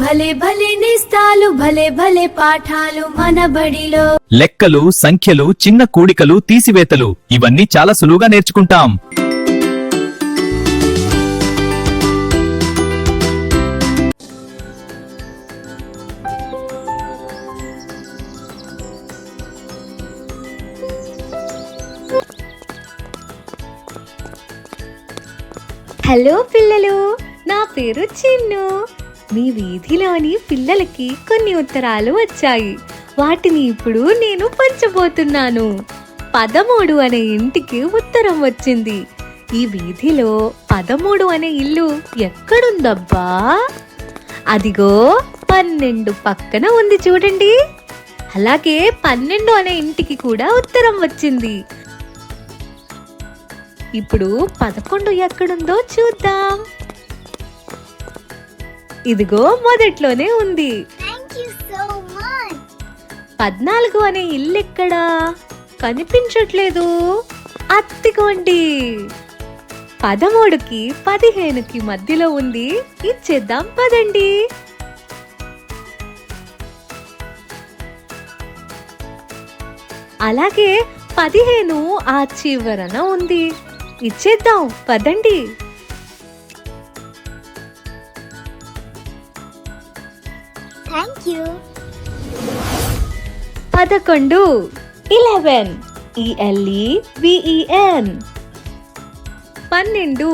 భలే భలే నేస్తాలు భలే భలే పాఠాలు మన బడిలో. లెక్కలు, సంఖ్యలు, చిన్న కూడికలు, తీసివేతలు ఇవన్నీ చాలా సులువుగా నేర్చుకుంటాం. హలో పిల్లలు, నా పేరు చిన్ను. మీ వీధిలోని పిల్లలకి కొన్ని ఉత్తరాలు వచ్చాయి. వాటిని ఇప్పుడు నేను పంచబోతున్నాను. 13 అనే ఇంటికి ఉత్తరం వచ్చింది. ఈ వీధిలో 13 అనే ఇల్లు ఎక్కడుందబ్బా? అదిగో 12 పక్కన ఉంది చూడండి. అలాగే 12 అనే ఇంటికి కూడా ఉత్తరం వచ్చింది. ఇప్పుడు 11 ఎక్కడుందో చూద్దాం. ఇదిగో మొదట్లోనే ఉంది. 14 అనే ఇల్లు ఎక్కడా? కనిపించట్లేదు. అత్తికోండి. 13కి 15కి మధ్యలో ఉంది. ఇచ్చేద్దాం పదండి. అలాగే 15 ఆ చివరన ఉంది. ఇచ్చేద్దాం పదండి. 11 11 ELEVEN 12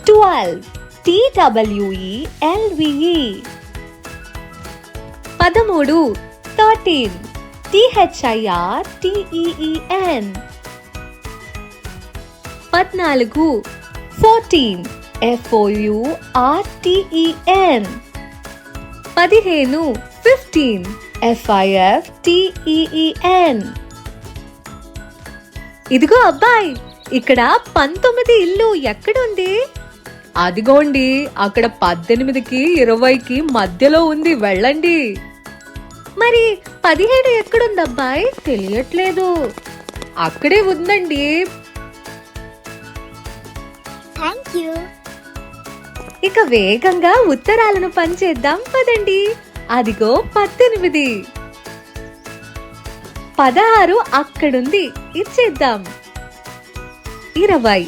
12 TWELVE 13 13 THIRTEEN 14 14 FOURTEN 15 15 FIFTEEN. ఇదిగో అబ్బాయి, ఇక్కడ 19 ఇల్లు ఎక్కడుంది? అదిగోండి, అక్కడ 18కి 20కి మధ్యలో ఉంది, వెళ్ళండి. మరి 17 ఎక్కడుంది అబ్బాయి? తెలియట్లేదు. అక్కడే ఉందండి. ఇక వేగంగా ఉత్తరాలను పంచేద్దాం పదండి. అదిగో 18 16 అక్కడుంది, ఇచ్చేద్దాం. 20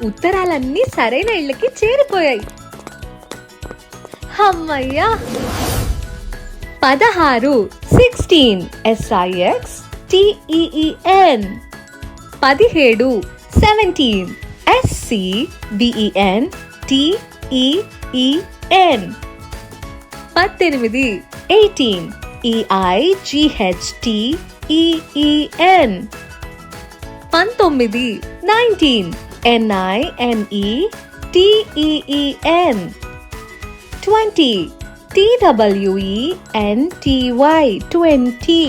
ఉత్తరాలన్నీ సరైన ఇళ్ళకి చేరిపోయాయి. అమ్మయ్యా. 16 16 SIXTEEN 17 17 SCBENTEEN 18 18 EIGHTEEN 19 19 NINETEEN 20 TWENTY 20.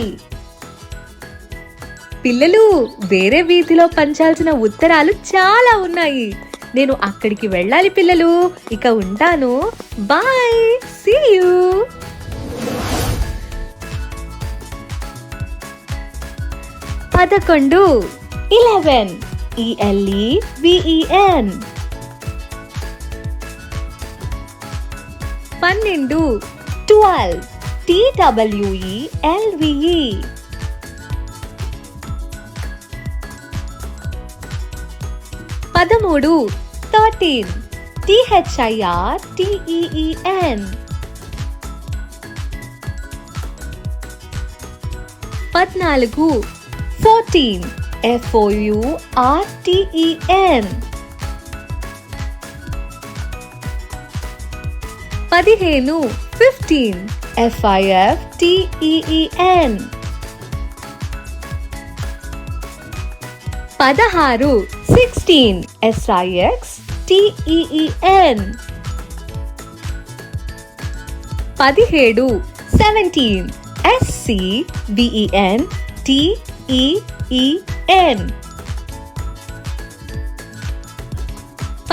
పిల్లలు, వేరే వీధిలో పంచాల్సిన ఉత్తరాలు చాలా ఉన్నాయి. నేను అక్కడికి వెళ్ళాలి పిల్లలు. ఇక ఉంటాను. Bye, see you. 11 11 ELEVEN 12 12 TWELVE 13 13 THIRTEEN 14 14 FOURTEN 15 15 FIFTEEN 16 16 SIXTEEN 17 17 SCBENTEEN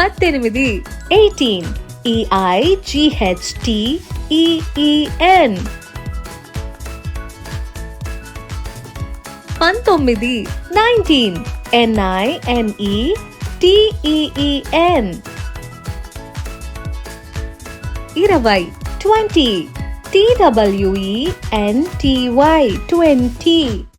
18 18 EIGHTEEN 19 19 NINETEEN 20 20 TWENTY 20